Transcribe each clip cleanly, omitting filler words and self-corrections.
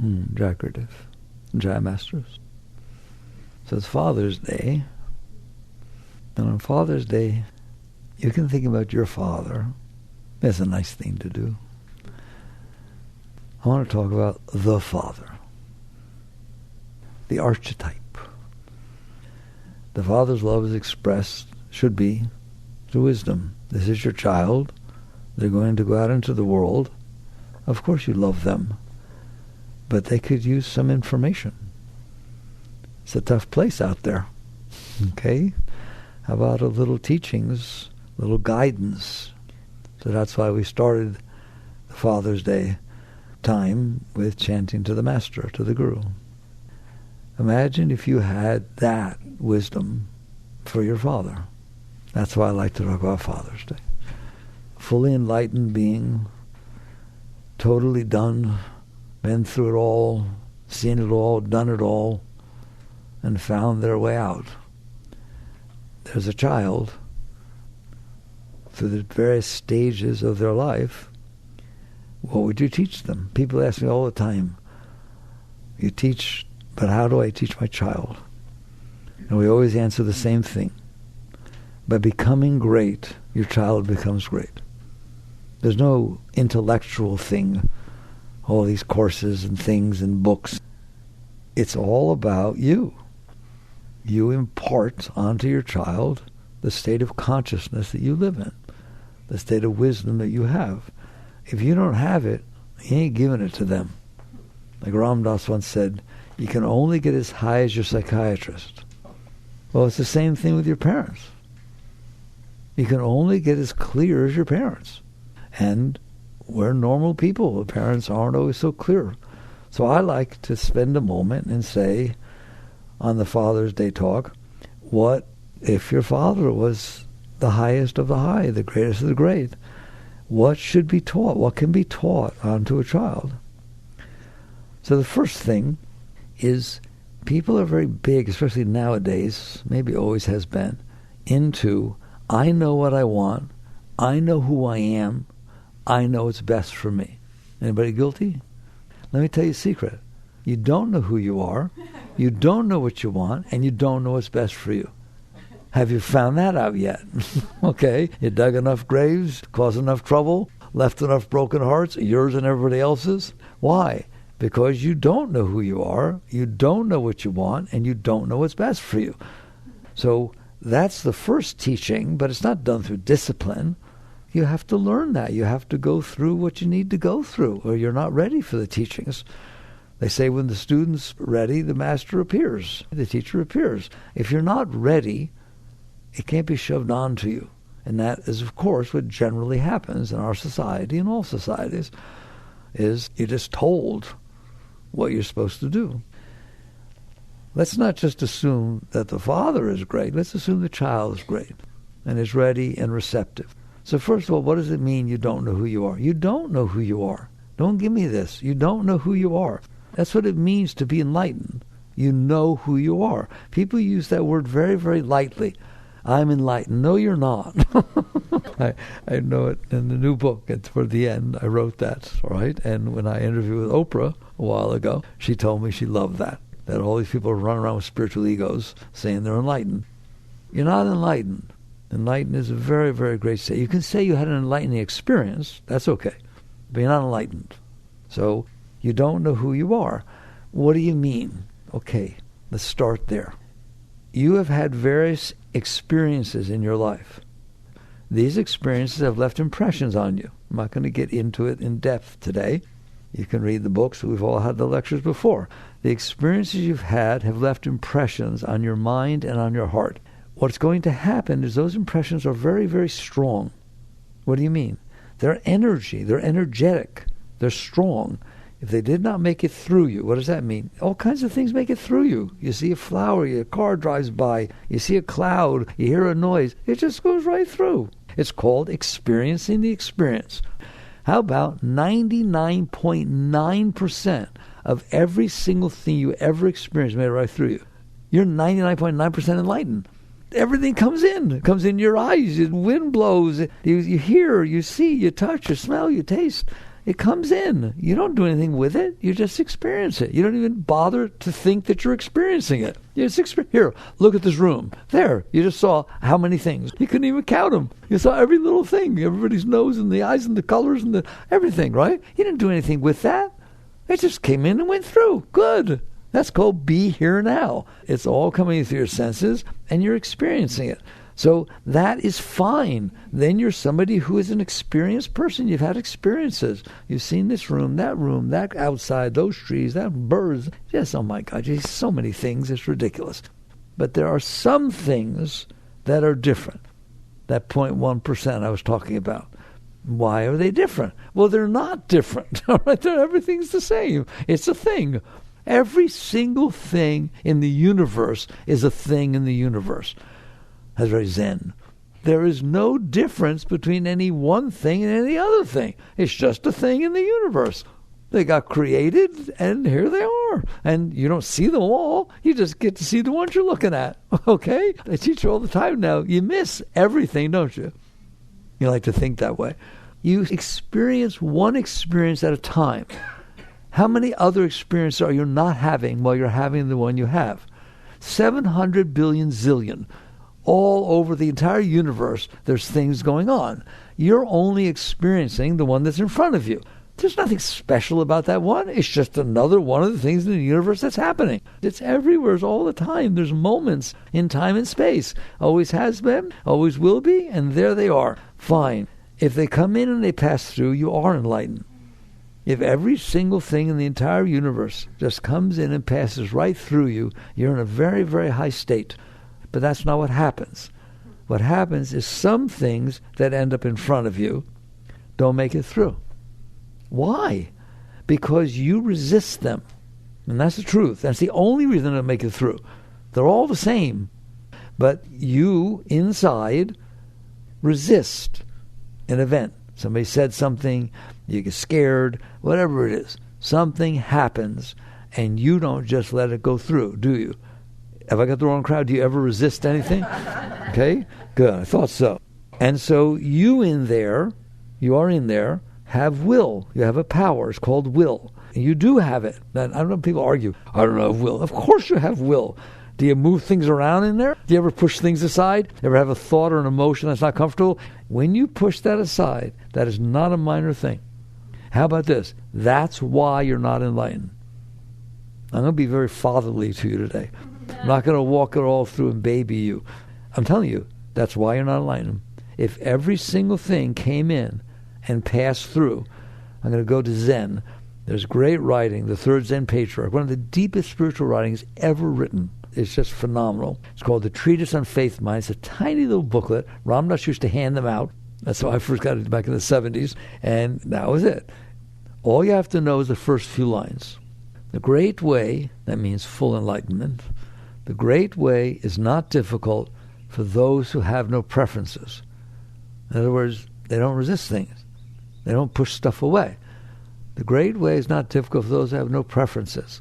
Jagrative, Jaya Masters. So it's Father's Day. And on Father's Day, you can think about your father. That's a nice thing to do. I want to talk about the Father, the archetype. The Father's love is expressed, should be, through wisdom. This is your child. They're going to go out into the world. Of course you love them, but they could use some information. It's a tough place out there. Okay? How about a little teachings, little guidance? So that's why we started the Father's Day time with chanting to the Master, to the Guru. Imagine if you had that wisdom for your father. That's why I like to talk about Father's Day. Fully enlightened being, totally done, been through it all, seen it all, done it all, and found their way out. There's a child, through the various stages of their life, what would you teach them? People ask me all the time, you teach, but how do I teach my child? And we always answer the same thing. By becoming great, your child becomes great. There's no intellectual thing, all these courses and things and books. It's all about you. You impart onto your child the state of consciousness that you live in, the state of wisdom that you have. If you don't have it, you ain't giving it to them. Like Ram Dass once said, you can only get as high as your psychiatrist. Well, it's the same thing with your parents. You can only get as clear as your parents. And we're normal people. The parents aren't always so clear. So I like to spend a moment and say, on the Father's Day talk, what if your father was the highest of the high, the greatest of the great? What should be taught? What can be taught onto a child? So the first thing is people are very big, especially nowadays, maybe always has been, into I know what I want, I know who I am, I know what's best for me. Anybody guilty? Let me tell you a secret. You don't know who you are, you don't know what you want, and you don't know what's best for you. Have you found that out yet? Okay, you dug enough graves, caused enough trouble, left enough broken hearts, yours and everybody else's? Why? Because you don't know who you are, you don't know what you want, and you don't know what's best for you. So that's the first teaching, but it's not done through discipline. You have to learn that. You have to go through what you need to go through, or you're not ready for the teachings. They say when the student's ready, the master appears, the teacher appears. If you're not ready, it can't be shoved onto you. And that is, of course, what generally happens in our society, in all societies, is you're just told what you're supposed to do. Let's not just assume that the father is great. Let's assume the child is great and is ready and receptive. So first of all, what does it mean you don't know who you are? You don't know who you are. Don't give me this. You don't know who you are. That's what it means to be enlightened. You know who you are. People use that word very, very lightly. I'm enlightened. No, you're not. I know it in the new book. And toward the end, I wrote that, all right? And when I interviewed with Oprah a while ago, she told me she loved that all these people run around with spiritual egos saying they're enlightened. You're not enlightened. Enlightened is a very, very great state. You can say you had an enlightening experience. That's okay. But you're not enlightened. So you don't know who you are. What do you mean? Okay, let's start there. You have had various experiences in your life. These experiences have left impressions on you. I'm not going to get into it in depth today. You can read the books. We've all had the lectures before. The experiences you've had have left impressions on your mind and on your heart. What's going to happen is those impressions are very, very strong. What do you mean? They're energy. They're energetic. They're strong. If they did not make it through you, what does that mean? All kinds of things make it through you. You see a flower, a car drives by, you see a cloud, you hear a noise. It just goes right through. It's called experiencing the experience. How about 99.9% of every single thing you ever experienced made it right through you? You're 99.9% enlightened. Everything comes in. It comes in your eyes. The wind blows. You hear, you see, you touch, you smell, you taste. It comes in. You don't do anything with it. You just experience it. You don't even bother to think that you're experiencing it. You just here, look at this room. There, you just saw how many things. You couldn't even count them. You saw every little thing, everybody's nose and the eyes and the colors and the everything, right? You didn't do anything with that. It just came in and went through. Good. That's called be here now. It's all coming through your senses and you're experiencing it. So that is fine. Then you're somebody who is an experienced person. You've had experiences. You've seen this room, that outside, those trees, that birds. Yes, oh my God, you see so many things. It's ridiculous. But there are some things that are different. That 0.1% I was talking about. Why are they different? Well, they're not different. All right, everything's the same. It's a thing. Every single thing in the universe is a thing in the universe. That's very Zen. There is no difference between any one thing and any other thing. It's just a thing in the universe. They got created, and here they are. And you don't see them all. You just get to see the ones you're looking at. Okay? I teach you all the time now. You miss everything, don't you? You like to think that way. You experience one experience at a time. How many other experiences are you not having while you're having the one you have? 700 billion zillion. All over the entire universe, there's things going on. You're only experiencing the one that's in front of you. There's nothing special about that one. It's just another one of the things in the universe that's happening. It's everywhere, it's all the time. There's moments in time and space. Always has been, always will be, and there they are. Fine. If they come in and they pass through, you are enlightened. If every single thing in the entire universe just comes in and passes right through you, you're in a very, very high state. But that's not what happens. What happens is some things that end up in front of you don't make it through. Why? Because you resist them. And that's the truth. That's the only reason they'll make it through. They're all the same. But you, inside, resist an event. Somebody said something, you get scared, whatever it is. Something happens, and you don't just let it go through, do you? Have I got the wrong crowd? Do you ever resist anything? Okay, good. I thought so. And so you are in there, have will. You have a power. It's called will. And you do have it. I don't know if people argue, I don't have will. Of course you have will. Do you move things around in there? Do you ever push things aside? Ever have a thought or an emotion that's not comfortable? When you push that aside, that is not a minor thing. How about this? That's why you're not enlightened. I'm going to be very fatherly to you today. I'm not going to walk it all through and baby you. I'm telling you, that's why you're not enlightened. If every single thing came in and passed through, I'm going to go to Zen. There's great writing, the third Zen patriarch, one of the deepest spiritual writings ever written. It's just phenomenal. It's called The Treatise on Faith Mind. It's a tiny little booklet. Ram Dass used to hand them out. That's how I first got it back in the 70s. And that was it. All you have to know is the first few lines. The great way, that means full enlightenment. The great way is not difficult for those who have no preferences. In other words, they don't resist things. They don't push stuff away. The great way is not difficult for those who have no preferences.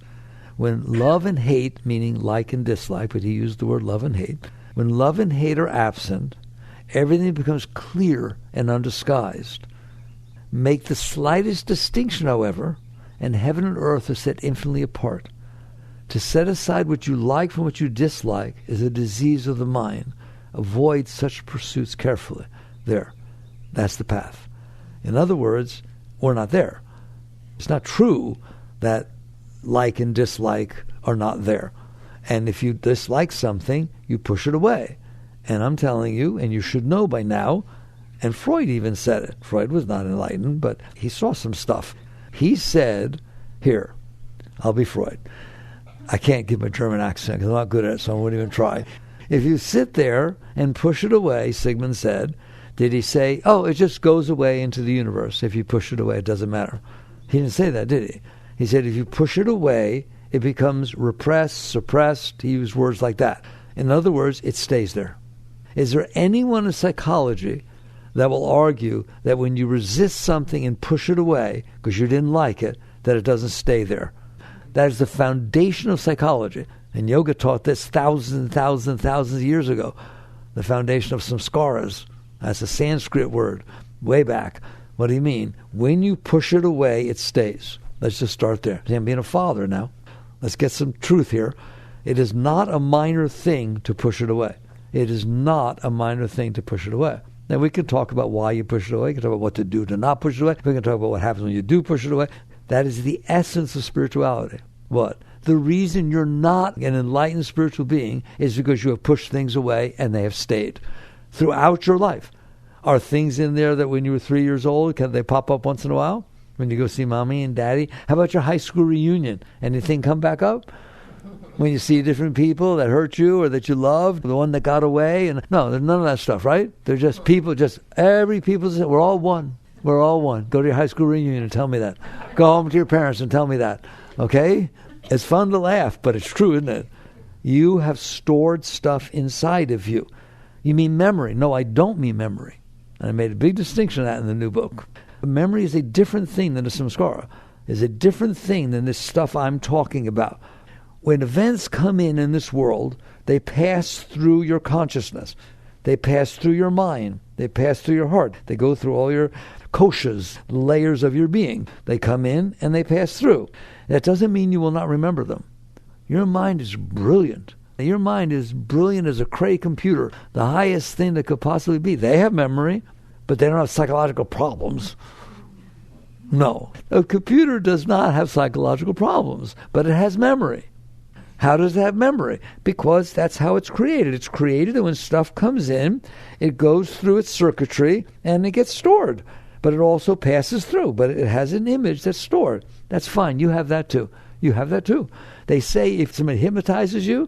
When love and hate, meaning like and dislike, but he used the word love and hate, when love and hate are absent, everything becomes clear and undisguised. Make the slightest distinction, however, and heaven and earth are set infinitely apart. To set aside what you like from what you dislike is a disease of the mind. Avoid such pursuits carefully. There. That's the path. In other words, we're not there. It's not true that like and dislike are not there. And if you dislike something, you push it away. And I'm telling you, and you should know by now, and Freud even said it. Freud was not enlightened, but he saw some stuff. He said, here, I'll be Freud. I can't give a German accent because I'm not good at it, so I won't even try. If you sit there and push it away, Sigmund said, did he say, oh, it just goes away into the universe. If you push it away, it doesn't matter. He didn't say that, did he? He said if you push it away, it becomes repressed, suppressed. He used words like that. In other words, it stays there. Is there anyone in psychology that will argue that when you resist something and push it away because you didn't like it, that it doesn't stay there? That is the foundation of psychology. And yoga taught this thousands and thousands and thousands of years ago. The foundation of samskaras. That's a Sanskrit word, way back. What do you mean? When you push it away, it stays. Let's just start there. I'm being a father now. Let's get some truth here. It is not a minor thing to push it away. It is not a minor thing to push it away. Now, we can talk about why you push it away. We can talk about what to do to not push it away. We can talk about what happens when you do push it away. That is the essence of spirituality. What? The reason you're not an enlightened spiritual being is because you have pushed things away and they have stayed throughout your life. Are things in there that when you were 3 years old, can they pop up once in a while? When you go see mommy and daddy? How about your high school reunion? Anything come back up? When you see different people that hurt you or that you loved, the one that got away? And no, there's none of that stuff, right? They're just people, we're all one. We're all one. Go to your high school reunion and tell me that. Go home to your parents and tell me that. Okay? It's fun to laugh, but it's true, isn't it? You have stored stuff inside of you. You mean memory? No, I don't mean memory. And I made a big distinction of that in the new book. Memory is a different thing than a samskara. Is a different thing than this stuff I'm talking about. When events come in this world, they pass through your consciousness. They pass through your mind. They pass through your heart. They go through all your koshas, layers of your being. They come in and they pass through. That doesn't mean you will not remember them. Your mind is brilliant. Your mind is brilliant as a Cray computer, the highest thing that could possibly be. They have memory, but they don't have psychological problems. No. A computer does not have psychological problems, but it has memory. How does it have memory? Because that's how it's created. It's created that when stuff comes in, it goes through its circuitry and it gets stored. But it also passes through. But it has an image that's stored. That's fine. You have that too. You have that too. They say if somebody hypnotizes you,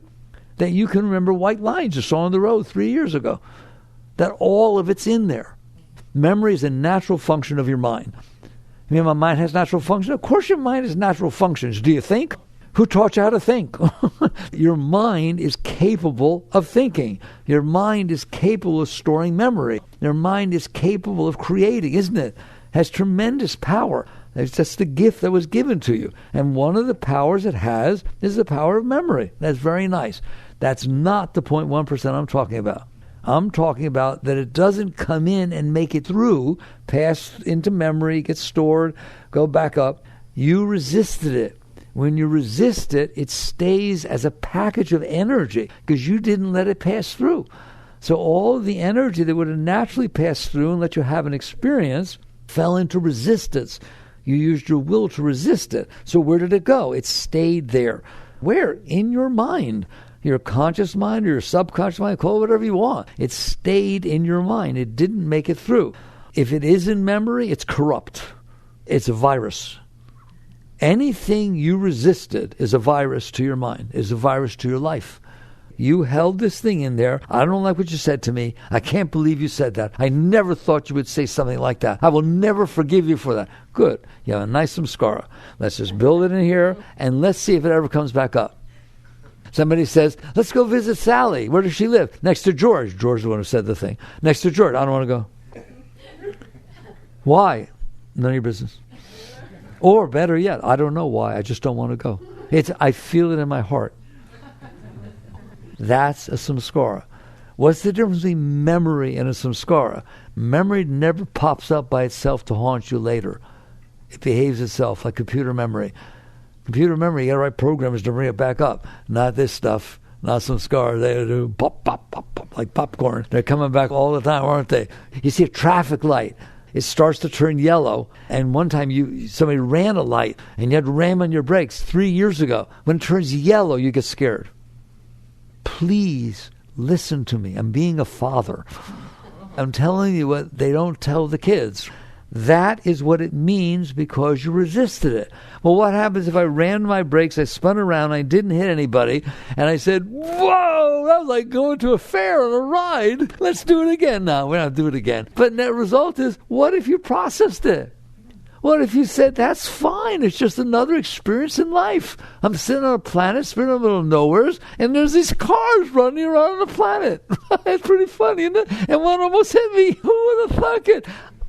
that you can remember white lines you saw on the road 3 years ago. That all of it's in there. Memory is a natural function of your mind. You mean my mind has natural functions? Of course your mind has natural functions. Do you think? Who taught you how to think? Your mind is capable of thinking. Your mind is capable of storing memory. Your mind is capable of creating, isn't it? Has tremendous power. It's just the gift that was given to you. And one of the powers it has is the power of memory. That's very nice. That's not the 0.1% I'm talking about. I'm talking about that it doesn't come in and make it through, pass into memory, get stored, go back up. You resisted it. When you resist it, it stays as a package of energy because you didn't let it pass through. So all of the energy that would have naturally passed through and let you have an experience fell into resistance. You used your will to resist it. So where did it go? It stayed there. Where? In your mind. Your conscious mind or your subconscious mind, call it whatever you want. It stayed in your mind. It didn't make it through. If it is in memory, it's corrupt. It's a virus. Anything you resisted is a virus to your mind, is a virus to your life. You held this thing in there. I don't like what you said to me. I can't believe you said that. I never thought you would say something like that. I will never forgive you for that. Good. You have a nice samskara. Let's just build it in here, and let's see if it ever comes back up. Somebody says, let's go visit Sally. Where does she live? Next to George. George is the one who said the thing. Next to George. I don't want to go. Why? None of your business. Or better yet, I don't know why. I just don't want to go. I feel it in my heart. That's a samskara. What's the difference between memory and a samskara? Memory never pops up by itself to haunt you later. It behaves itself like computer memory. Computer memory, you got to write programs to bring it back up. Not this stuff. Not samskara. They do pop, pop, pop, pop, like popcorn. They're coming back all the time, aren't they? You see a traffic light. It starts to turn yellow, and one time somebody ran a light, and you had to ram on your brakes 3 years ago. When it turns yellow, you get scared. Please listen to me. I'm being a father. I'm telling you what they don't tell the kids. That is what it means because you resisted it. Well, what happens if I ran my brakes, I spun around, I didn't hit anybody, and I said, whoa, that was like going to a fair on a ride. Let's do it again. No, we're not doing it again. But net result is, what if you processed it? What if you said, that's fine, it's just another experience in life. I'm sitting on a planet, spinning in the middle of nowhere, and there's these cars running around on the planet. It's pretty funny, isn't it? And one almost hit me. Who would have thought it?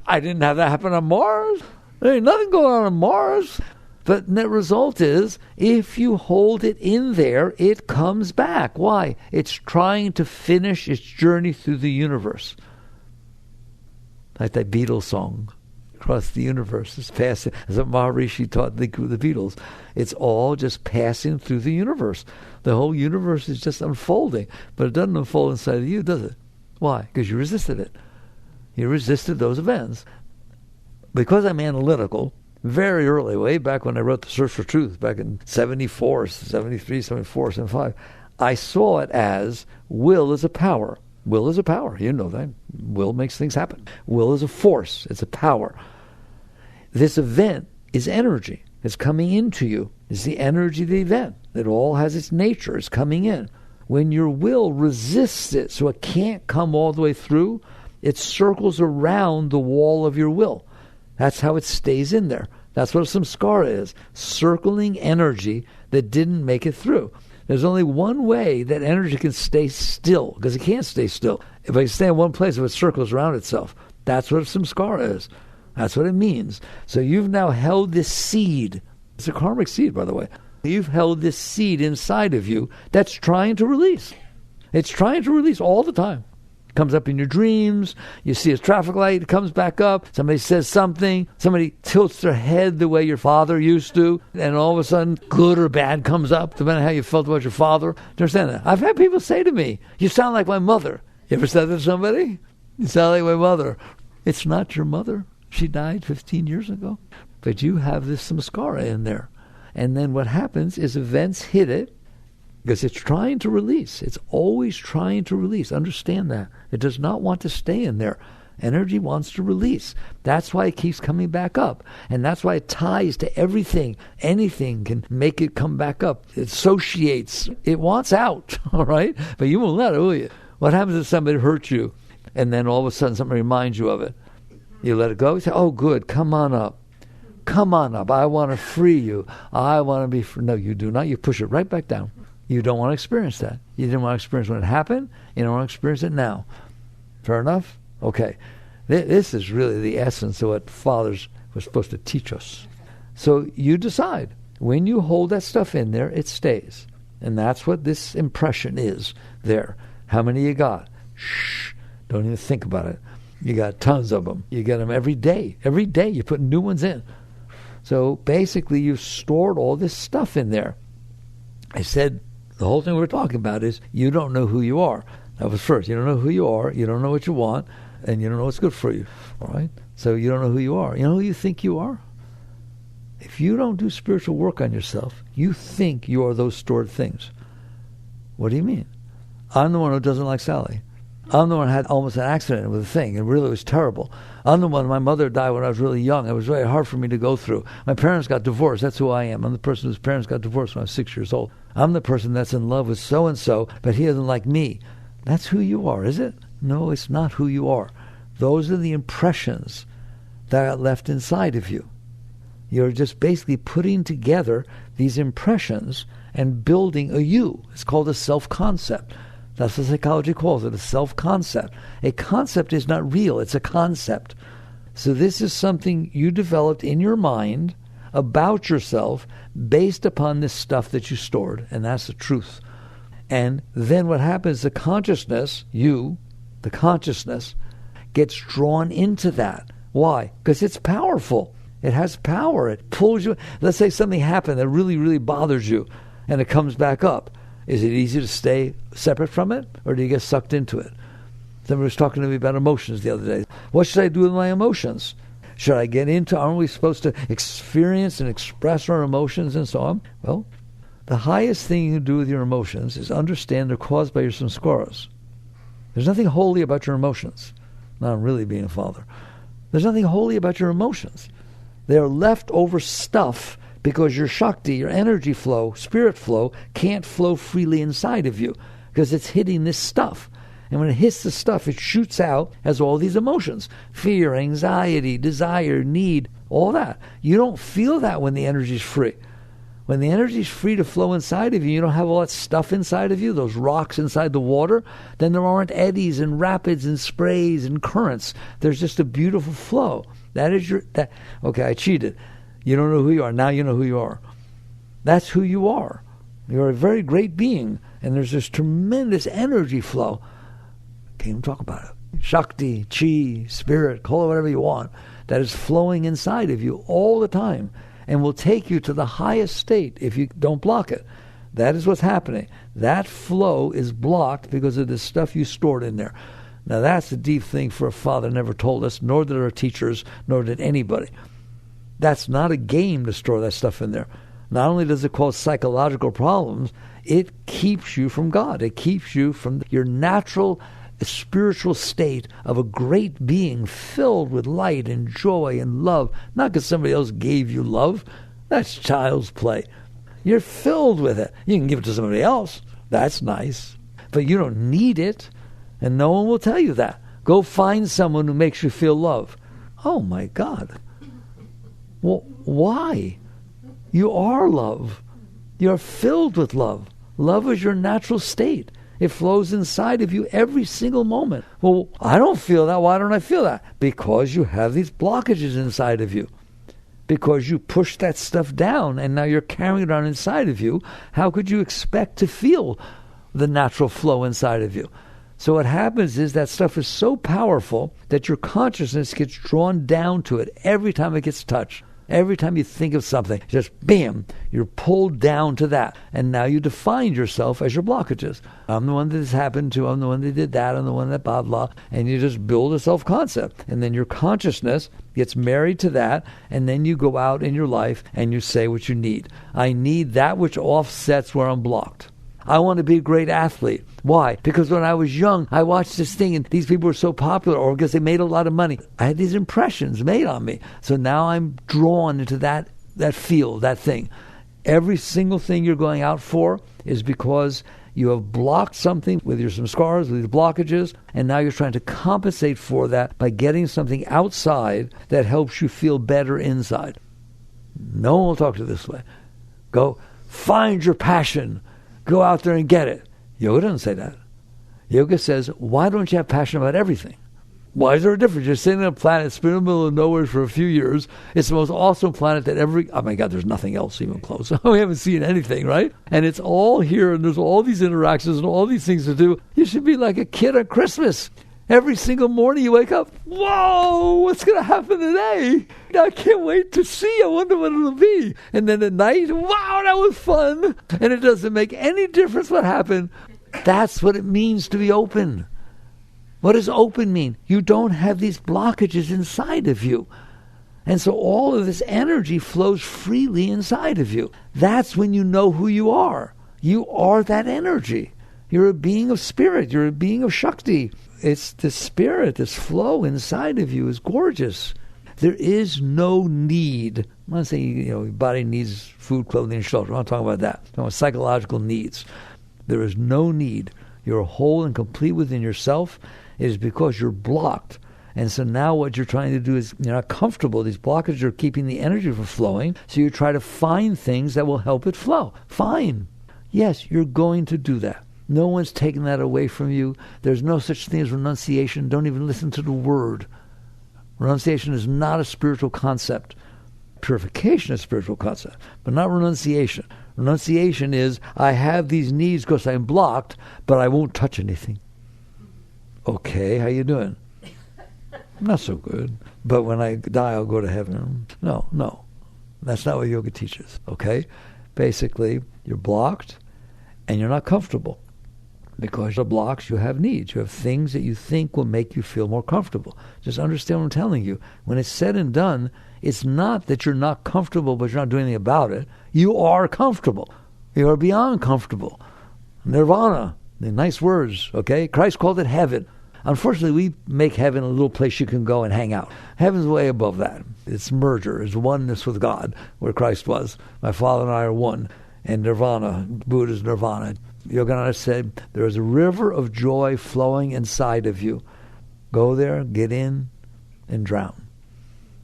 I didn't have that happen on Mars. There ain't nothing going on Mars. But net result is, if you hold it in there, it comes back. Why? It's trying to finish its journey through the universe. Like that Beatles song. across the universe. It's passing, as a Maharishi taught the Beatles. It's all just passing through the universe. The whole universe is just unfolding, but it doesn't unfold inside of you, does it? Why? Because you resisted it. You resisted those events. Because I'm analytical, very early, way back when I wrote The Search for Truth, back in 74, 73, 74, 75, I saw it as will is a power. Will is a power. You know that. Will makes things happen. Will is a force. It's a power. This event is energy. It's coming into you. It's the energy of the event. It all has its nature. It's coming in. When your will resists it, so it can't come all the way through, it circles around the wall of your will. That's how it stays in there. That's what a samskara is. Circling energy that didn't make it through. There's only one way that energy can stay still, because it can't stay still. If it can stay in one place, if it circles around itself, that's what a samskara is. That's what it means. So you've now held this seed. It's a karmic seed, by the way. You've held this seed inside of you that's trying to release. It's trying to release all the time. It comes up in your dreams. You see a traffic light. It comes back up. Somebody says something. Somebody tilts their head the way your father used to. And all of a sudden, good or bad comes up, depending on how you felt about your father. Do you understand that? I've had people say to me, you sound like my mother. You ever said that to somebody? You sound like my mother. It's not your mother. She died 15 years ago. But you have this samskara in there. And then what happens is events hit it because it's trying to release. It's always trying to release. Understand that. It does not want to stay in there. Energy wants to release. That's why it keeps coming back up. And that's why it ties to everything. Anything can make it come back up. It associates. It wants out, all right? But you won't let it, will you? What happens if somebody hurts you and then all of a sudden something reminds you of it? You let it go. You say, oh, good, come on up. Come on up. I want to free you. I want to be free. No, you do not. You push it right back down. You don't want to experience that. You didn't want to experience when it happened. You don't want to experience it now. Fair enough? Okay. This is really the essence of what fathers were supposed to teach us. So you decide. When you hold that stuff in there, it stays. And that's what this impression is there. How many you got? Shh. Don't even think about it. You got tons of them. You get them every day. Every day you put new ones in. So basically you've stored all this stuff in there. I said the whole thing we're talking about is you don't know who you are. That was first. You don't know who you are. You don't know what you want. And you don't know what's good for you. All right? So you don't know who you are. You know who you think you are? If you don't do spiritual work on yourself, you think you are those stored things. What do you mean? I'm the one who doesn't like Sally. I'm the one who had almost an accident with a thing. It really was terrible. I'm the one, my mother died when I was really young. It was very hard for me to go through. My parents got divorced. That's who I am. I'm the person whose parents got divorced when I was 6 years old. I'm the person that's in love with so-and-so, but he doesn't like me. That's who you are, is it? No, it's not who you are. Those are the impressions that are left inside of you. You're just basically putting together these impressions and building a you. It's called a self-concept. That's what psychology calls it, a self-concept. A concept is not real, it's a concept. So this is something you developed in your mind about yourself based upon this stuff that you stored, and that's the truth. And then what happens, the consciousness, you, the consciousness, gets drawn into that. Why? Because it's powerful. It has power. It pulls you. Let's say something happened that really, really bothers you, and it comes back up. Is it easy to stay separate from it, or do you get sucked into it? Somebody was talking to me about emotions the other day. What should I do with my emotions? Should I get into, aren't we supposed to experience and express our emotions and so on? Well, the highest thing you can do with your emotions is understand they're caused by your samskaras. There's nothing holy about your emotions. Now I'm really being a father. There's nothing holy about your emotions. They're leftover stuff because your Shakti, your energy flow, spirit flow, can't flow freely inside of you because it's hitting this stuff. And when it hits the stuff, it shoots out as all these emotions. Fear, anxiety, desire, need, all that. You don't feel that when the energy's free. When the energy's free to flow inside of you, you don't have all that stuff inside of you, those rocks inside the water, then there aren't eddies and rapids and sprays and currents. There's just a beautiful flow. That is okay, I cheated. You don't know who you are. Now you know who you are. That's who you are. You're a very great being, and there's this tremendous energy flow. Can't even talk about it. Shakti, chi, spirit, call it whatever you want, that is flowing inside of you all the time and will take you to the highest state if you don't block it. That is what's happening. That flow is blocked because of the stuff you stored in there. Now that's a deep thing for a father never told us, nor did our teachers, nor did anybody. That's not a game to store that stuff in there. Not only does it cause psychological problems, it keeps you from God. It keeps you from your natural spiritual state of a great being filled with light and joy and love. Not because somebody else gave you love. That's child's play. You're filled with it. You can give it to somebody else. That's nice. But you don't need it. And no one will tell you that. Go find someone who makes you feel love. Oh my God. Well, why? You are love. You're filled with love. Love is your natural state. It flows inside of you every single moment. Well, I don't feel that. Why don't I feel that? Because you have these blockages inside of you. Because you push that stuff down and now you're carrying it on inside of you. How could you expect to feel the natural flow inside of you? So what happens is that stuff is so powerful that your consciousness gets drawn down to it every time it gets touched. Every time you think of something, just bam, you're pulled down to that. And now you define yourself as your blockages. I'm the one that this happened to, I'm the one that did that, I'm the one that blah, blah. And you just build a self-concept. And then your consciousness gets married to that, and then you go out in your life and you say what you need. I need that which offsets where I'm blocked. I want to be a great athlete. Why? Because when I was young, I watched this thing and these people were so popular, or because they made a lot of money. I had these impressions made on me. So now I'm drawn into that field, that thing. Every single thing you're going out for is because you have blocked something with your Mcars, with your blockages, and now you're trying to compensate for that by getting something outside that helps you feel better inside. No one will talk to you this way. Go find your passion. Go out there and get it. Yoga doesn't say that. Yoga says, why don't you have passion about everything? Why is there a difference? You're sitting on a planet, it's been in the middle of nowhere for a few years. It's the most awesome planet that oh my God, there's nothing else even close. We haven't seen anything, right? And it's all here, and there's all these interactions and all these things to do. You should be like a kid on Christmas. Every single morning you wake up, whoa, what's going to happen today? I can't wait to see. I wonder what it'll be. And then at night, wow, that was fun. And it doesn't make any difference what happened. That's what it means to be open. What does open mean? You don't have these blockages inside of you. And so all of this energy flows freely inside of you. That's when you know who you are. You are that energy. You're a being of spirit. You're a being of Shakti. It's the spirit, this flow inside of you is gorgeous. There is no need. I'm not saying, your body needs food, clothing, and shelter. I'm not talking about that. I'm talking about psychological needs. There is no need. You're whole and complete within yourself. It is because you're blocked. And so now what you're trying to do is you're not comfortable. These blockages are keeping the energy from flowing. So you try to find things that will help it flow. Fine. Yes, you're going to do that. No one's taking that away from you. There's no such thing as renunciation. Don't even listen to the word. Renunciation is not a spiritual concept. Purification is a spiritual concept, but not renunciation. Renunciation is, I have these needs because I'm blocked, but I won't touch anything. Okay, how you doing? Not so good. But when I die, I'll go to heaven. No. That's not what yoga teaches, okay? Basically, you're blocked and you're not comfortable. Because of blocks, you have needs. You have things that you think will make you feel more comfortable. Just understand what I'm telling you. When it's said and done, it's not that you're not comfortable, but you're not doing anything about it. You are comfortable. You are beyond comfortable. Nirvana, the nice words, okay? Christ called it heaven. Unfortunately, we make heaven a little place you can go and hang out. Heaven's way above that. It's merger. It's oneness with God, where Christ was. My Father and I are one. And nirvana, Buddha's nirvana. Yogananda said, there is a river of joy flowing inside of you. Go there, get in, and drown.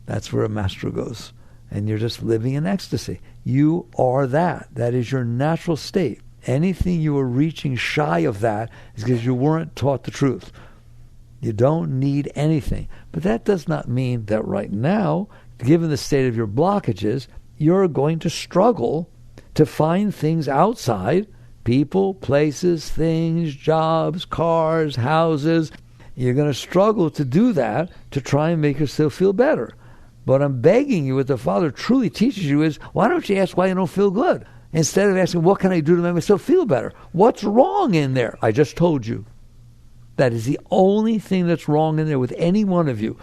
That's where a master goes. And you're just living in ecstasy. You are that. That is your natural state. Anything you are reaching shy of that is because you weren't taught the truth. You don't need anything. But that does not mean that right now, given the state of your blockages, you're going to struggle to find things outside, people, places, things, jobs, cars, houses. You're going to struggle to do that to try and make yourself feel better. But I'm begging you, what the Father truly teaches you is, why don't you ask why you don't feel good? Instead of asking, what can I do to make myself feel better? What's wrong in there? I just told you. That is the only thing that's wrong in there with any one of you,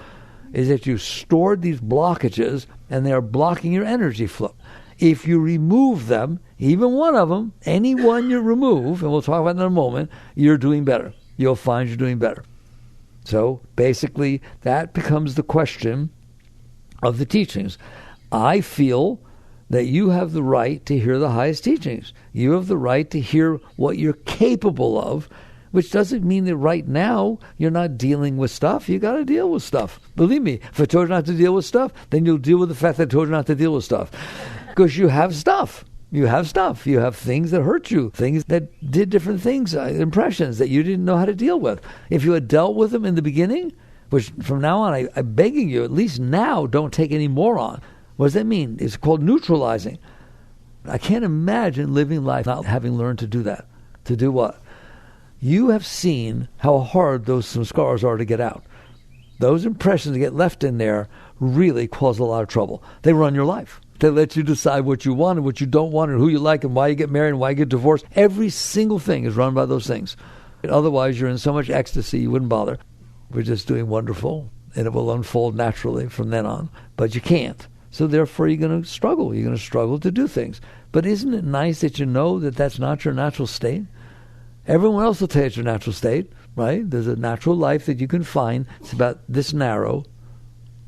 is that you stored these blockages and they are blocking your energy flow. If you remove them, even one of them, any one you remove, and we'll talk about that in a moment, you're doing better. You'll find you're doing better. So basically, that becomes the question of the teachings. I feel that you have the right to hear the highest teachings. You have the right to hear what you're capable of, which doesn't mean that right now you're not dealing with stuff. You got to deal with stuff. Believe me, if I told you not to deal with stuff, then you'll deal with the fact that I told you not to deal with stuff. Because you have stuff. You have stuff. You have things that hurt you, things that did different things, impressions that you didn't know how to deal with. If you had dealt with them in the beginning, which from now on, I'm begging you, at least now, don't take any more on. What does that mean? It's called neutralizing. I can't imagine living life not having learned to do that. To do what? You have seen how hard those samskaras are to get out. Those impressions that get left in there really cause a lot of trouble. They run your life. They let you decide what you want and what you don't want and who you like and why you get married and why you get divorced. Every single thing is run by those things. Otherwise, you're in so much ecstasy, you wouldn't bother. We're just doing wonderful, and it will unfold naturally from then on. But you can't. So therefore, you're going to struggle. You're going to struggle to do things. But isn't it nice that you know that that's not your natural state? Everyone else will tell you it's your natural state, right? There's a natural life that you can find. It's about this narrow.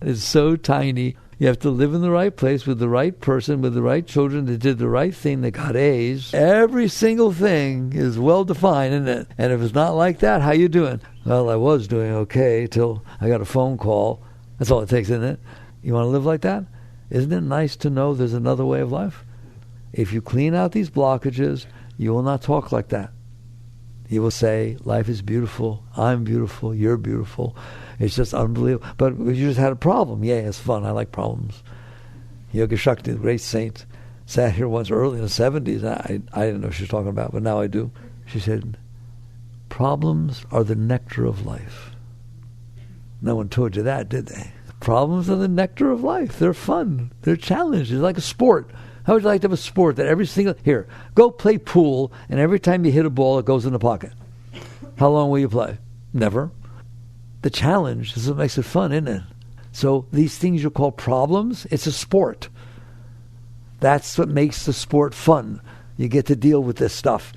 It's so tiny. You have to live in the right place with the right person, with the right children that did the right thing, that got A's. Every single thing is well defined, isn't it? And if it's not like that, how you doing? Well, I was doing okay till I got a phone call. That's all it takes, isn't it? You want to live like that? Isn't it nice to know there's another way of life? If you clean out these blockages, you will not talk like that. You will say, life is beautiful, I'm beautiful, you're beautiful. It's just unbelievable. But you just had a problem. Yeah, it's fun. I like problems. Yoga Shakti, the great saint, sat here once early in the 70s. I didn't know what she was talking about, but now I do. She said, problems are the nectar of life. No one told you that, did they? Problems are the nectar of life. They're fun. They're challenges. It's like a sport. How would you like to have a sport that every single... Here, go play pool, and every time you hit a ball, it goes in the pocket. How long will you play? Never. The challenge is what makes it fun, isn't it? So these things you call problems, it's a sport. That's what makes the sport fun. You get to deal with this stuff,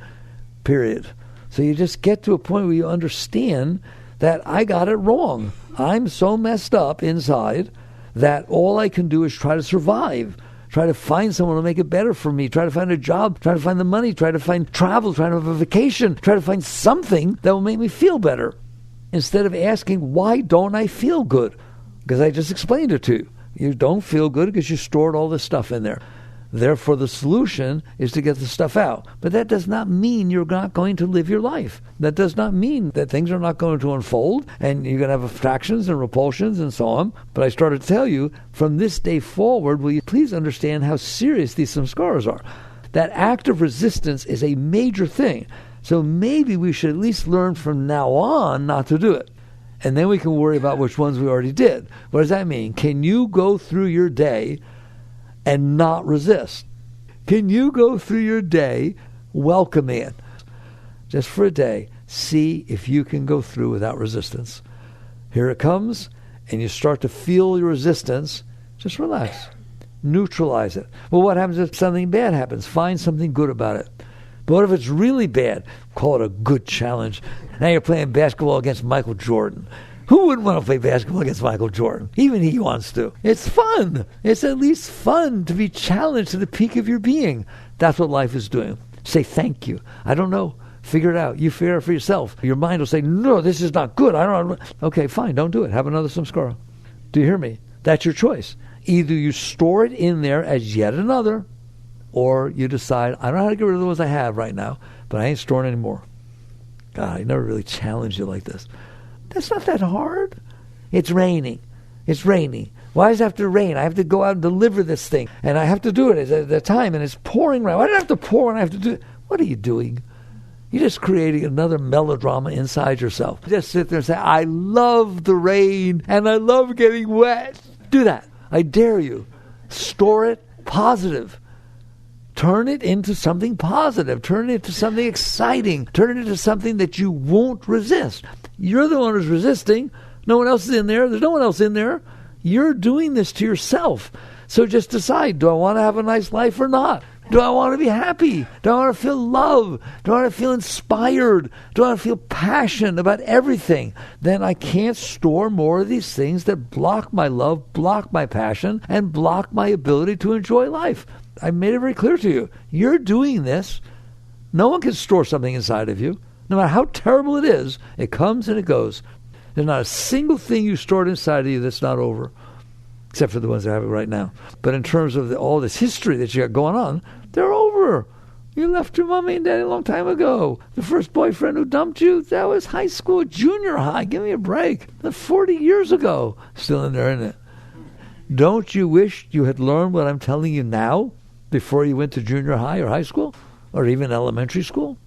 period. So you just get to a point where you understand that I got it wrong. I'm so messed up inside that all I can do is try to survive. Try to find someone to make it better for me. Try to find a job. Try to find the money. Try to find travel. Try to have a vacation. Try to find something that will make me feel better. Instead of asking, why don't I feel good? Because I just explained it to you. You don't feel good because you stored all this stuff in there. Therefore, the solution is to get the stuff out. But that does not mean you're not going to live your life. That does not mean that things are not going to unfold and you're going to have attractions and repulsions and so on. But I started to tell you, from this day forward, will you please understand how serious these samskaras are? That act of resistance is a major thing. So maybe we should at least learn from now on not to do it. And then we can worry about which ones we already did. What does that mean? Can you go through your day and not resist? Can you go through your day welcoming it? Just for a day, see if you can go through without resistance. Here it comes, and you start to feel your resistance. Just relax. Neutralize it. Well, what happens if something bad happens? Find something good about it. But what if it's really bad? Call it a good challenge. Now you're playing basketball against Michael Jordan. Who wouldn't want to play basketball against Michael Jordan? Even he wants to. It's fun. It's at least fun to be challenged to the peak of your being. That's what life is doing. Say thank you. I don't know. Figure it out. You figure it out for yourself. Your mind will say, no, this is not good. I don't. Okay, fine. Don't do it. Have another samskara. Do you hear me? That's your choice. Either you store it in there as yet another, or you decide, I don't know how to get rid of the ones I have right now, but I ain't storing any more. God, I never really challenged you like this. That's not that hard. It's raining. It's raining. Why does it have to rain? I have to go out and deliver this thing, and I have to do it at the time, and it's pouring rain. Why do I have to pour when I have to do it? What are you doing? You're just creating another melodrama inside yourself. Just sit there and say, I love the rain and I love getting wet. Do that. I dare you. Store it positive. Turn it into something positive. Turn it into something exciting. Turn it into something that you won't resist. You're the one who's resisting. No one else is in there. There's no one else in there. You're doing this to yourself. So just decide, do I want to have a nice life or not? Do I want to be happy? Do I want to feel love? Do I want to feel inspired? Do I want to feel passion about everything? Then I can't store more of these things that block my love, block my passion, and block my ability to enjoy life. I made it very clear to you. You're doing this. No one can store something inside of you. No matter how terrible it is, it comes and it goes. There's not a single thing you stored inside of you that's not over, except for the ones that have it right now. But in terms of all this history that you got going on, they're over. You left your mommy and daddy a long time ago. The first boyfriend who dumped you, that was high school, junior high. Give me a break. That's 40 years ago. Still in there, isn't it? Don't you wish you had learned what I'm telling you now before you went to junior high or high school or even elementary school?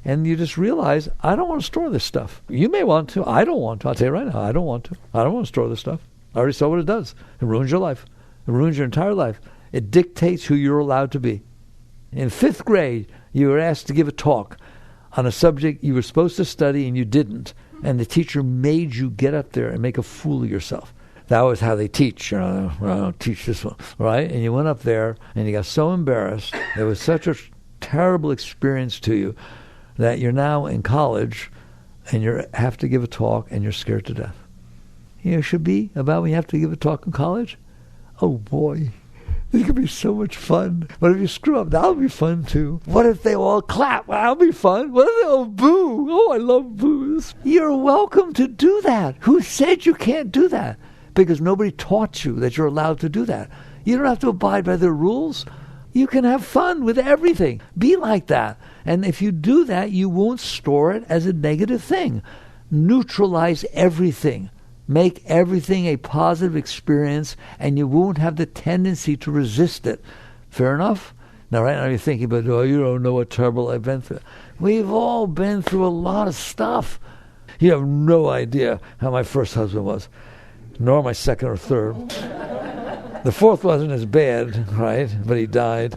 And you just realize, I don't want to store this stuff. You may want to. I don't want to. I'll tell you right now, I don't want to. I don't want to store this stuff. I already saw what it does. It ruins your life. It ruins your entire life. It dictates who you're allowed to be. In 5th grade, you were asked to give a talk on a subject you were supposed to study and you didn't. And the teacher made you get up there and make a fool of yourself. That was how they teach. You know, I don't teach this one, right? And you went up there and you got so embarrassed. It was such a terrible experience to you that you're now in college and you have to give a talk and you're scared to death. You know, it should be about when you have to give a talk in college. Oh boy, this could be so much fun. What if you screw up? That'll be fun too. What if they all clap? Well, that'll be fun. What if they all boo? Oh, I love boos. You're welcome to do that. Who said you can't do that? Because nobody taught you that you're allowed to do that. You don't have to abide by their rules. You can have fun with everything. Be like that. And if you do that, you won't store it as a negative thing. Neutralize everything. Make everything a positive experience, and you won't have the tendency to resist it. Fair enough? Now, right now you're thinking, but oh, you don't know what trouble I've been through. We've all been through a lot of stuff. You have no idea how my first husband was, nor my second or third. The fourth wasn't as bad, right? But he died.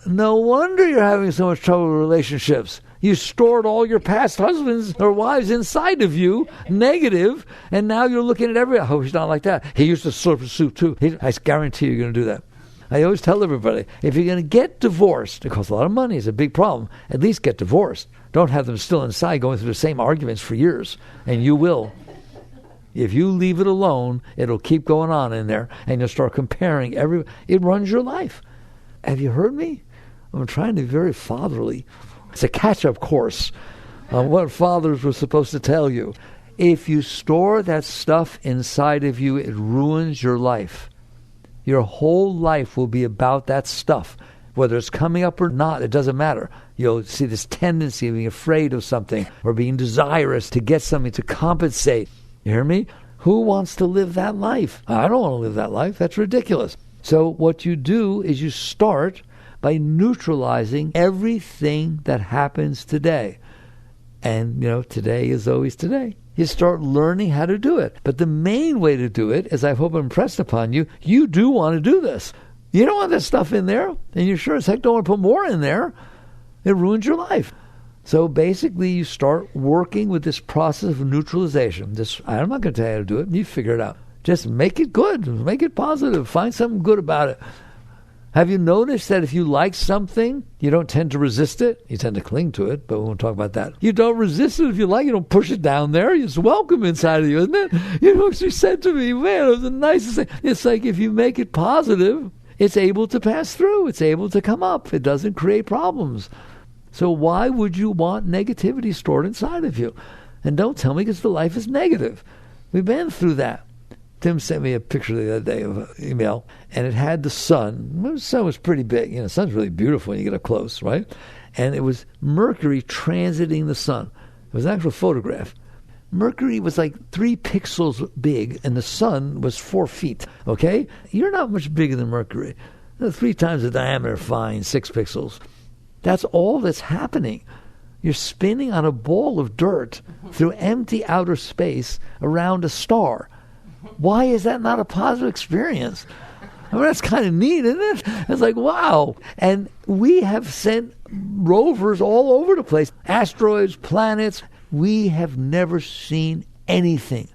No wonder you're having so much trouble with relationships. You stored all your past husbands or wives inside of you, negative, and now you're looking at everybody. Oh, he's not like that. He used to slurp his soup too. I guarantee you're going to do that. I always tell everybody, if you're going to get divorced, it costs a lot of money, it's a big problem, at least get divorced. Don't have them still inside going through the same arguments for years, and you will. If you leave it alone, it'll keep going on in there, and you'll start comparing it runs your life. Have you heard me? I'm trying to be very fatherly. It's a catch-up course on what fathers were supposed to tell you. If you store that stuff inside of you, it ruins your life. Your whole life will be about that stuff. Whether it's coming up or not, it doesn't matter. You'll see this tendency of being afraid of something or being desirous to get something to compensate. You hear me? Who wants to live that life? I don't want to live that life. That's ridiculous. So what you do is you start by neutralizing everything that happens today. And, today is always today. You start learning how to do it. But the main way to do it, as I hope I impressed upon you, you do want to do this. You don't want that stuff in there, and you sure as heck don't want to put more in there. It ruins your life. So basically, you start working with this process of neutralization. I'm not going to tell you how to do it. You figure it out. Just make it good. Make it positive. Find something good about it. Have you noticed that if you like something, you don't tend to resist it? You tend to cling to it, but we won't talk about that. You don't resist it if you like it. You don't push it down there. It's welcome inside of you, isn't it? You know what she said to me? Man, it was the nicest thing. It's like if you make it positive, it's able to pass through. It's able to come up. It doesn't create problems. So why would you want negativity stored inside of you? And don't tell me because the life is negative. We've been through that. Tim sent me a picture the other day of an email, and it had the sun. The sun was pretty big. The sun's really beautiful when you get up close, right? And it was Mercury transiting the sun. It was an actual photograph. Mercury was like 3 pixels big, and the sun was 4 feet, okay? You're not much bigger than Mercury. 3 times the diameter, fine, 6 pixels. That's all that's happening. You're spinning on a ball of dirt through empty outer space around a star. Why is that not a positive experience? I mean, that's kind of neat, isn't it? It's like, wow. And we have sent rovers all over the place. Asteroids, planets. We have never seen anything.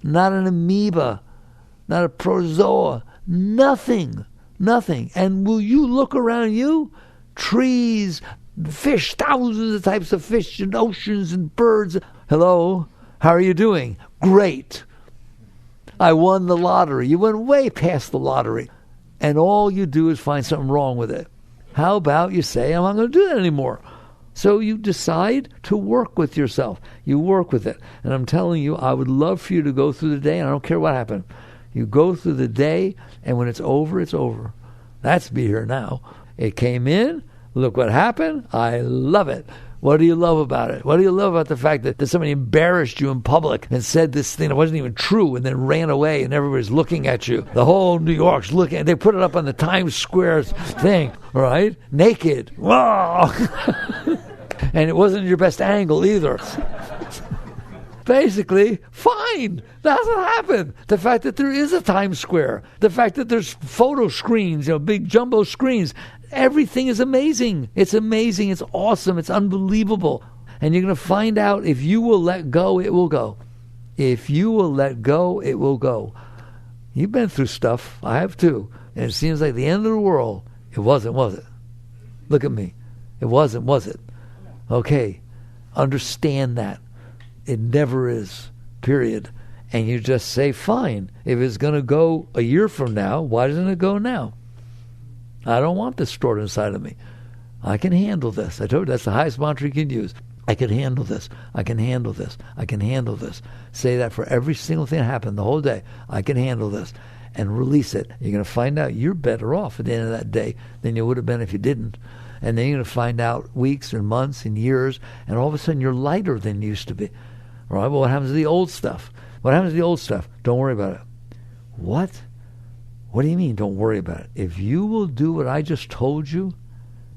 Not an amoeba, not a protozoa, nothing. Nothing. And will you look around you? Trees, fish, thousands of types of fish and oceans and birds. Hello, how are you doing? Great. I won the lottery. You went way past the lottery. And all you do is find something wrong with it. How about you say, I'm not going to do that anymore? So you decide to work with yourself. You work with it. And I'm telling you, I would love for you to go through the day, and I don't care what happened. You go through the day, and when it's over, it's over. That's be here now. It came in. Look what happened. I love it. What do you love about it? What do you love about the fact that somebody embarrassed you in public and said this thing that wasn't even true and then ran away and everybody's looking at you? The whole New York's looking. They put it up on the Times Square thing, right? Naked. Whoa! And it wasn't your best angle either. Basically, fine. That's what happened. The fact that there is a Times Square. The fact that there's photo screens, big jumbo screens. Everything is amazing. It's amazing. It's awesome. It's unbelievable. And you're going to find out if you will let go, it will go. If you will let go, it will go. You've been through stuff. I have too. And it seems like the end of the world. It wasn't, was it? Look at me. It wasn't, was it? Okay. Understand that. It never is. Period. And you just say, fine. If it's going to go a year from now, why doesn't it go now? I don't want this stored inside of me. I can handle this. I told you that's the highest mantra you can use. I can handle this. I can handle this. I can handle this. Say that for every single thing that happened the whole day. I can handle this. And release it. You're going to find out you're better off at the end of that day than you would have been if you didn't. And then you're going to find out weeks and months and years, and all of a sudden you're lighter than you used to be. All right, well, what happens to the old stuff? What happens to the old stuff? Don't worry about it. What? What do you mean, don't worry about it? If you will do what I just told you,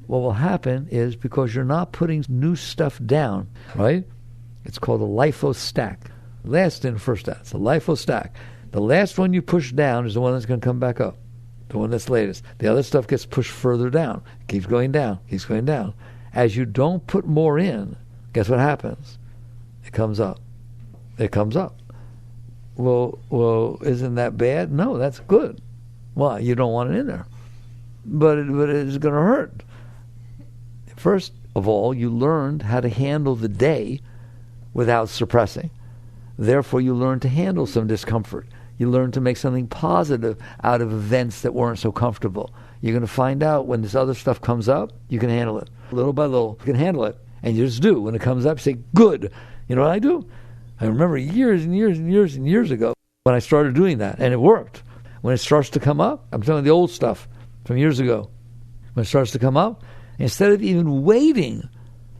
what will happen is, because you're not putting new stuff down, right? It's called a LIFO stack. Last in, first out. It's a LIFO stack. The last one you push down is the one that's going to come back up. The one that's latest. The other stuff gets pushed further down. It keeps going down. Keeps going down. As you don't put more in, guess what happens? It comes up. It comes up. Well, isn't that bad? No, that's good. Why? You don't want it in there. But it's going to hurt. First of all, you learned how to handle the day without suppressing. Therefore, you learned to handle some discomfort. You learned to make something positive out of events that weren't so comfortable. You're going to find out when this other stuff comes up, you can handle it. Little by little, you can handle it. And you just do. When it comes up, you say, good. You know what I do? I remember years and years and years and years ago when I started doing that, and it worked. When it starts to come up, I'm telling you the old stuff from years ago. When it starts to come up, instead of even waiting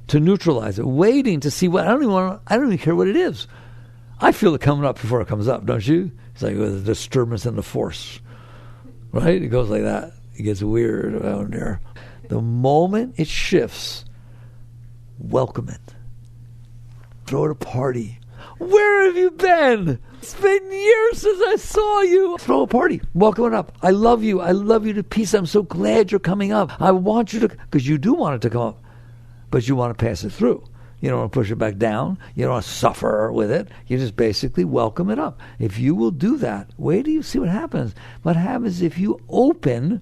to neutralize it, waiting to see what, I don't even care what it is. I feel it coming up before it comes up, don't you? It's like a disturbance in the force, right? It goes like that. It gets weird around there. The moment it shifts, welcome it. Throw it a party. Where have you been? It's been years since I saw you. Throw a party. Welcome it up. I love you. I love you to pieces. I'm so glad you're coming up. I want you to, because you do want it to come up, but you want to pass it through. You don't want to push it back down. You don't want to suffer with it. You just basically welcome it up. If you will do that, wait till you see what happens. What happens if you open,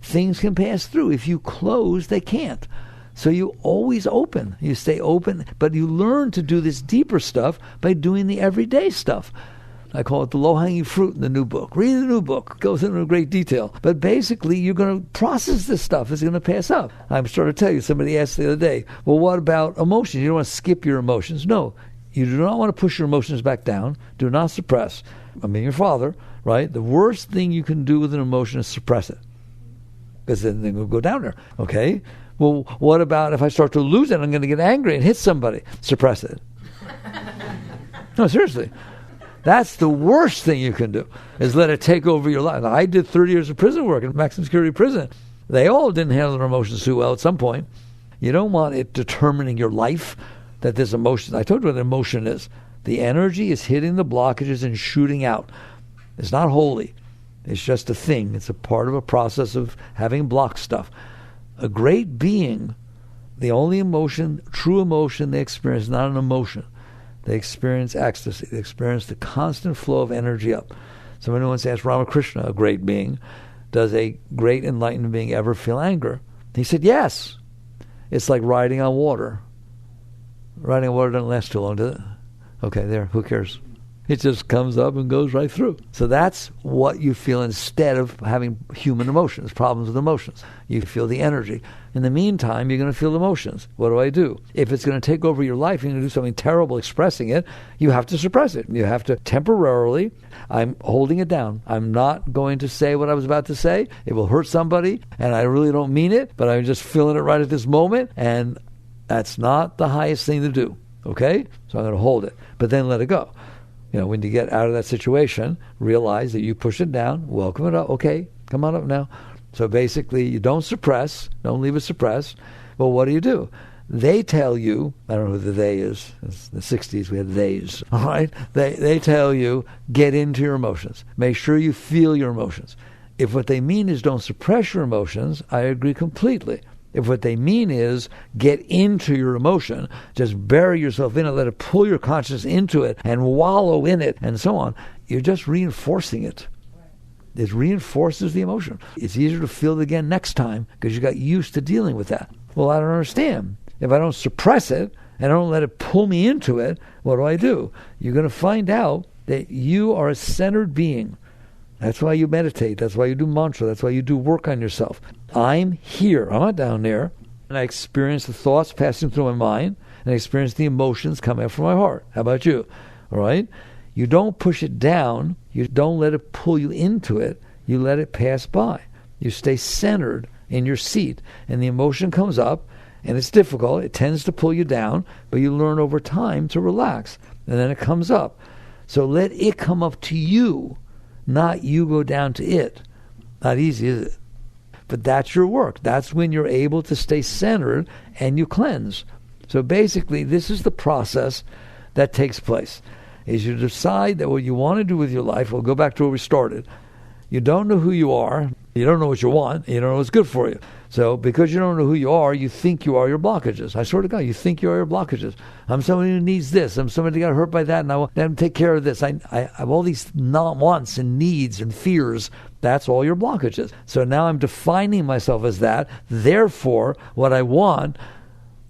things can pass through. If you close, they can't. So you always open. You stay open, but you learn to do this deeper stuff by doing the everyday stuff. I call it the low-hanging fruit in the new book. Read the new book. It goes into great detail. But basically, you're going to process this stuff. It's going to pass up. I'm starting to tell you, somebody asked the other day, well, what about emotions? You don't want to skip your emotions. No, you do not want to push your emotions back down. Do not suppress. I mean, your father, right? The worst thing you can do with an emotion is suppress it. Because then they'll go down there, okay? Well, what about if I start to lose it, I'm going to get angry and hit somebody? Suppress it. No, seriously. That's the worst thing you can do, is let it take over your life. I did 30 years of prison work in maximum security prison. They all didn't handle their emotions too well at some point. You don't want it determining your life, that there's emotion. I told you what an emotion is. The energy is hitting the blockages and shooting out. It's not holy. It's just a thing. It's a part of a process of having blocked stuff. A great being, the only emotion, true emotion they experience is not an emotion. They experience ecstasy. They experience the constant flow of energy up. Somebody once asked Ramakrishna, a great being, does a great enlightened being ever feel anger? He said, yes. It's like riding on water. Riding on water doesn't last too long, does it? Okay, there, who cares? It just comes up and goes right through. So that's what you feel instead of having human emotions, problems with emotions. You feel the energy. In the meantime, you're going to feel emotions. What do I do? If it's going to take over your life, you're going to do something terrible expressing it, you have to suppress it. You have to temporarily, I'm holding it down. I'm not going to say what I was about to say. It will hurt somebody, and I really don't mean it, but I'm just feeling it right at this moment, and that's not the highest thing to do. Okay? So I'm going to hold it, but then let it go. When you get out of that situation, realize that you push it down, welcome it up. Okay, come on up now. So basically, you don't suppress, don't leave it suppressed. Well, what do? They tell you, I don't know who the they is. It's the 60s, we had theys. All right? They tell you, get into your emotions. Make sure you feel your emotions. If what they mean is don't suppress your emotions, I agree completely. If what they mean is get into your emotion, just bury yourself in it, let it pull your consciousness into it and wallow in it and so on, you're just reinforcing it. It reinforces the emotion. It's easier to feel it again next time because you got used to dealing with that. Well, I don't understand. If I don't suppress it and I don't let it pull me into it, what do? You're going to find out that you are a centered being. That's why you meditate. That's why you do mantra. That's why you do work on yourself. I'm here. I'm not down there. And I experience the thoughts passing through my mind, and I experience the emotions coming up from my heart. How about you? All right? You don't push it down. You don't let it pull you into it. You let it pass by. You stay centered in your seat, and the emotion comes up, and it's difficult. It tends to pull you down, but you learn over time to relax, and then it comes up. So let it come up to you, not you go down to it. Not easy, is it? But that's your work. That's when you're able to stay centered and you cleanse. So basically, this is the process that takes place. Is you decide that what you want to do with your life, we'll go back to where we started. You don't know who you are. You don't know what you want. You don't know what's good for you. So because you don't know who you are, you think you are your blockages. I swear to God, you think you are your blockages. I'm somebody who needs this. I'm somebody who got hurt by that, and I want them to take care of this. I have all these wants and needs and fears. That's all your blockages. So now I'm defining myself as that. Therefore, what I want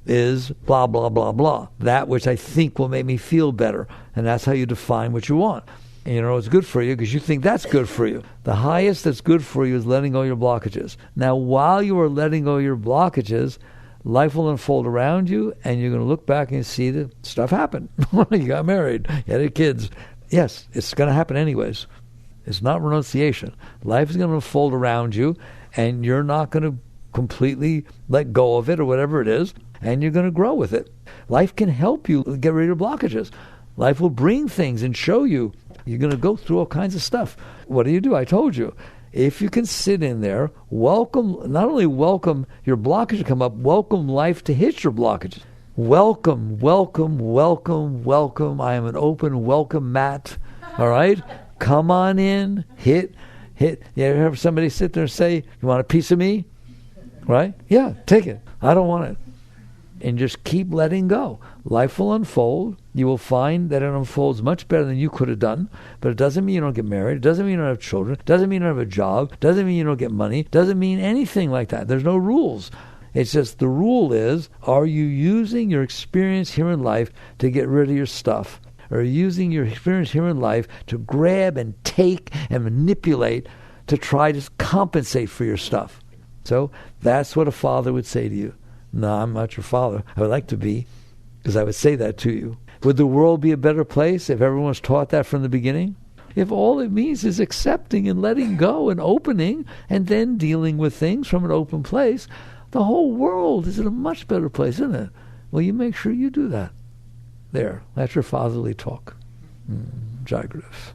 is blah, blah, blah, blah. That which I think will make me feel better. And that's how you define what you want. And you know it's good for you because you think that's good for you. The highest that's good for you is letting go of your blockages. Now, while you are letting go of your blockages, life will unfold around you, and you're going to look back and see that stuff happened. You got married, you had kids. Yes, it's going to happen anyways. It's not renunciation. Life is going to unfold around you, and you're not going to completely let go of it or whatever it is, and you're going to grow with it. Life can help you get rid of blockages. Life will bring things and show you. You're going to go through all kinds of stuff. What do? I told you. If you can sit in there, not only welcome your blockage to come up, welcome life to hit your blockages. Welcome, welcome, welcome, welcome. I am an open welcome mat. All right? Come on in, hit. You ever have somebody sit there and say, you want a piece of me? Right? Yeah, take it. I don't want it. And just keep letting go. Life will unfold. You will find that it unfolds much better than you could have done. But it doesn't mean you don't get married. It doesn't mean you don't have children. It doesn't mean you don't have a job. It doesn't mean you don't get money. It doesn't mean anything like that. There's no rules. It's just the rule is, are you using your experience here in life to get rid of your stuff? Or using your experience here in life to grab and take and manipulate to try to compensate for your stuff? So that's what a father would say to you. No, I'm not your father. I would like to be, because I would say that to you. Would the world be a better place if everyone was taught that from the beginning? If all it means is accepting and letting go and opening and then dealing with things from an open place, the whole world is in a much better place, isn't it? Well, you make sure you do that. There, that's your fatherly talk. Jai Gurudev.